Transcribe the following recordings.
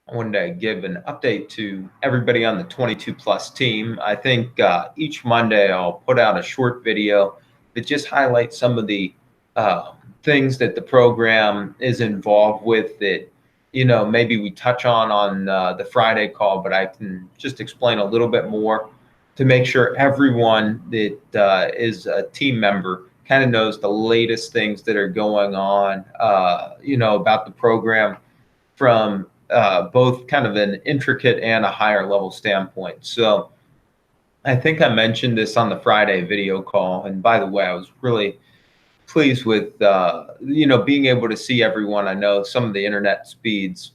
I wanted to give an update to everybody on the 22 plus team. I think each Monday I'll put out a short video that just highlights some of the uh, things that the program is involved with that, maybe we touch on the Friday call, but I can just explain a little bit more to make sure everyone that is a team member kind of knows the latest things that are going on, about the program from both kind of an intricate and a higher level standpoint. So I think I mentioned this on the Friday video call. And by the way, I was really pleased with, being able to see everyone. I know some of the internet speeds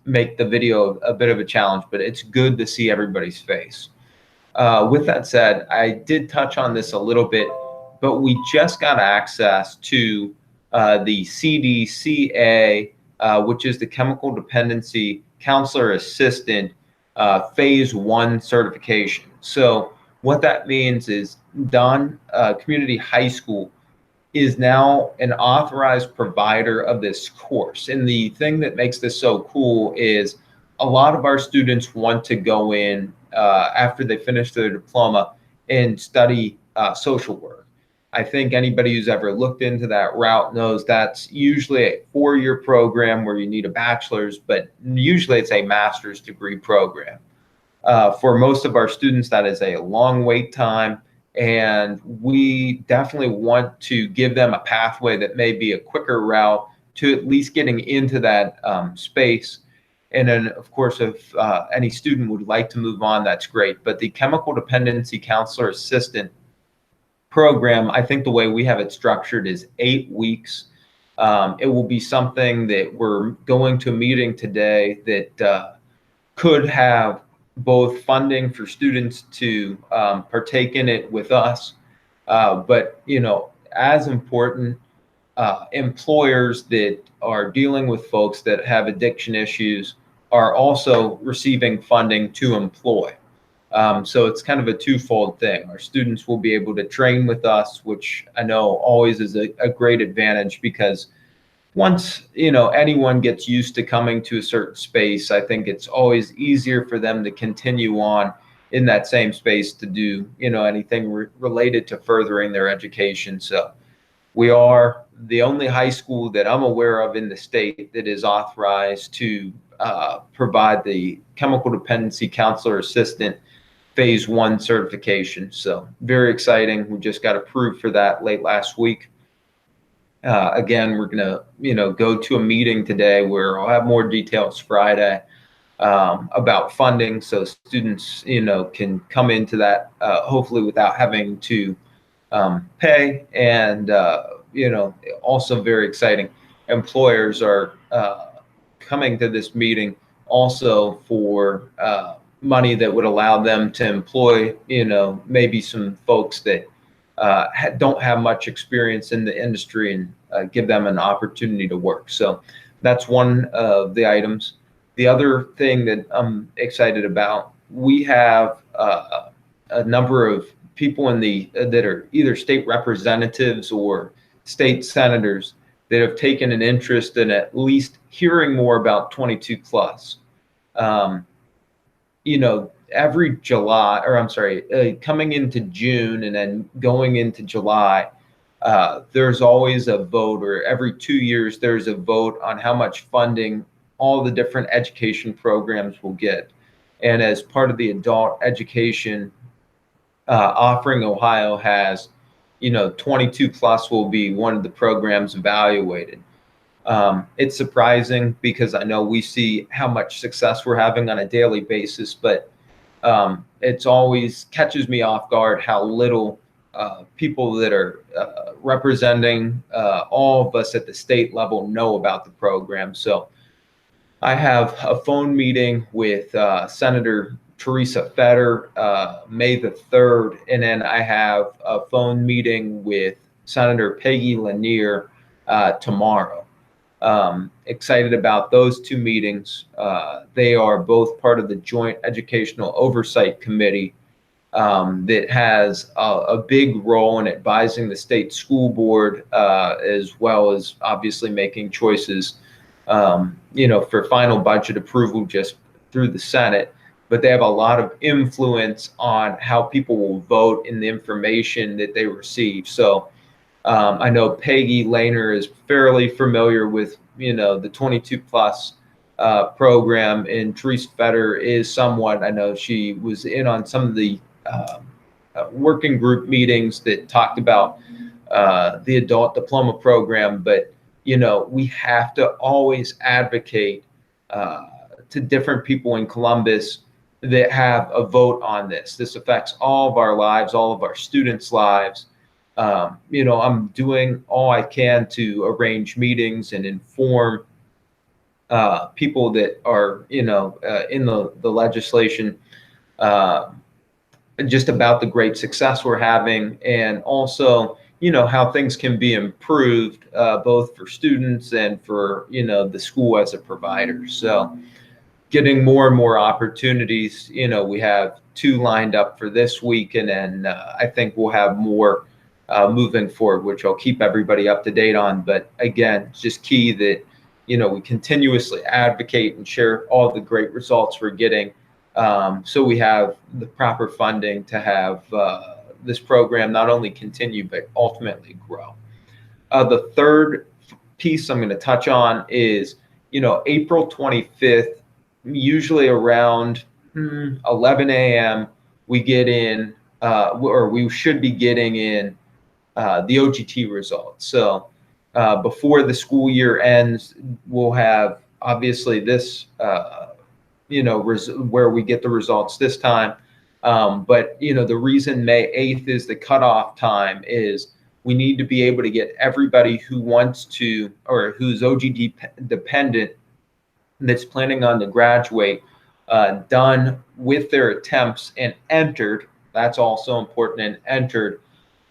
make the video a bit of a challenge, but it's good to see everybody's face. With that said, I did touch on this a little bit, but we just got access to the CDCA, which is the Chemical Dependency Counselor Assistant Phase 1 certification. So what that means is Dunn Community High School is now an authorized provider of this course. And the thing that makes this so cool is a lot of our students want to go in after they finish their diploma and study social work. I think anybody who's ever looked into that route knows that's usually a 4-year program where you need a bachelor's, but usually it's a master's degree program. For most of our students, that is a long wait time. And we definitely want to give them a pathway that may be a quicker route to at least getting into that space. And then, of course, if any student would like to move on, that's great. But the Chemical Dependency Counselor Assistant program, I think the way we have it structured is 8 weeks. It will be something that we're going to a meeting today that could have both funding for students to partake in it with us, but as important, employers that are dealing with folks that have addiction issues are also receiving funding to employ. So it's kind of a twofold thing. Our students will be able to train with us, which I know always is a great advantage, because once anyone gets used to coming to a certain space, I think it's always easier for them to continue on in that same space to do anything related to furthering their education. So we are the only high school that I'm aware of in the state that is authorized to provide the Chemical Dependency Counselor Assistant Phase 1 certification. So very exciting. We just got approved for that late last week. Again, we're going to, go to a meeting today where I'll have more details Friday about funding, so students, can come into that hopefully without having to pay. And, also very exciting, employers are coming to this meeting also for money that would allow them to employ, maybe some folks that don't have much experience in the industry, and give them an opportunity to work. So that's one of the items. The other thing that I'm excited about, we have a number of people that are either state representatives or state senators that have taken an interest in at least hearing more about 22 plus. Every July, or I'm sorry, coming into June and then going into July, there's always a vote, or every 2 years there's a vote on how much funding all the different education programs will get. And as part of the adult education offering, Ohio has, 22 plus will be one of the programs evaluated. It's surprising because I know we see how much success we're having on a daily basis, but it's always catches me off guard how little people that are representing all of us at the state level know about the program. So I have a phone meeting with Senator Teresa Fetter May the 3rd, and then I have a phone meeting with Senator Peggy Lanier tomorrow. Excited about those two meetings. They are both part of the Joint Educational Oversight Committee that has a big role in advising the state school board, as well as obviously making choices for final budget approval just through the Senate, but they have a lot of influence on how people will vote and the information that they receive. So I know Peggy Lehner is fairly familiar with, the 22 plus program, and Therese Fetter is somewhat. I know she was in on some of the working group meetings that talked about the adult diploma program, but we have to always advocate to different people in Columbus that have a vote on this. This affects all of our lives, all of our students' lives. I'm doing all I can to arrange meetings and inform people that are, in the legislation, just about the great success we're having, and also, how things can be improved, both for students and for, the school as a provider. So getting more and more opportunities, we have 2 lined up for this week, and then I think we'll have more moving forward, which I'll keep everybody up to date on. But again, it's just key that, we continuously advocate and share all the great results we're getting, so we have the proper funding to have this program not only continue, but ultimately grow. The third piece I'm going to touch on is, April 25th, usually around 11 a.m., we get in, or we should be getting in the OGT results. So before the school year ends, we'll have obviously this, where we get the results this time. But the reason May 8th is the cutoff time is we need to be able to get everybody who wants to, or who's OGT dependent, that's planning on to graduate, done with their attempts and entered. That's also important, and entered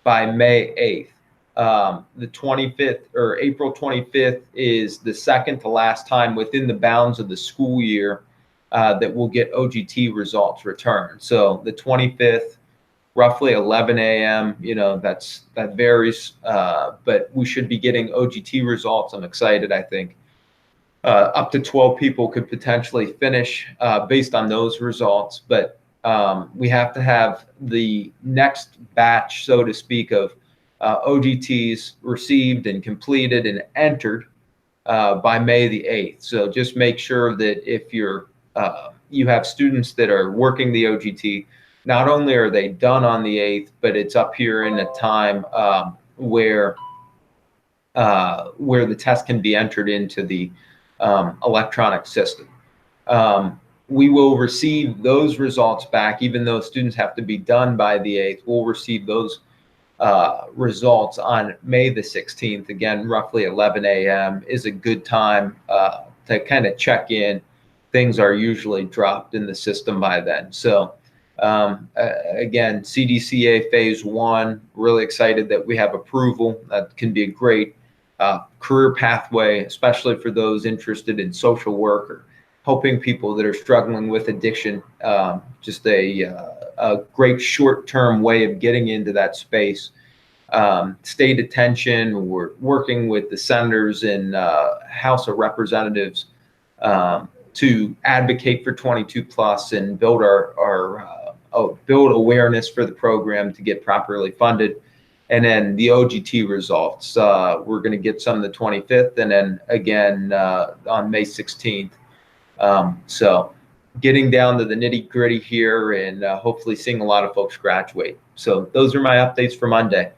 by May 8th. The 25th, or April 25th, is the second to last time within the bounds of the school year that we'll get OGT results returned. So the 25th, roughly 11 a.m., that varies, but we should be getting OGT results. I'm excited. I think up to 12 people could potentially finish based on those results, but we have to have the next batch, so to speak, of OGTs received and completed and entered by May the 8th. So just make sure that if you have students that are working the OGT, not only are they done on the 8th, but it's up here in a time where the test can be entered into the electronic system. We will receive those results back, even though students have to be done by the 8th. We'll receive those results on May the 16th. Again, roughly 11 a.m. is a good time to kind of check in. Things are usually dropped in the system by then. So again, CDCA phase 1, really excited that we have approval. That can be a great career pathway, especially for those interested in social work or helping people that are struggling with addiction. Just a great short-term way of getting into that space. State attention, we're working with the senators and House of Representatives to advocate for 22 plus and build build awareness for the program to get properly funded. And then the OGT results, we're going to get some the 25th, and then again on May 16th. So getting down to the nitty gritty here, and hopefully seeing a lot of folks graduate. So those are my updates for Monday.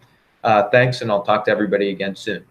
Thanks, and I'll talk to everybody again soon.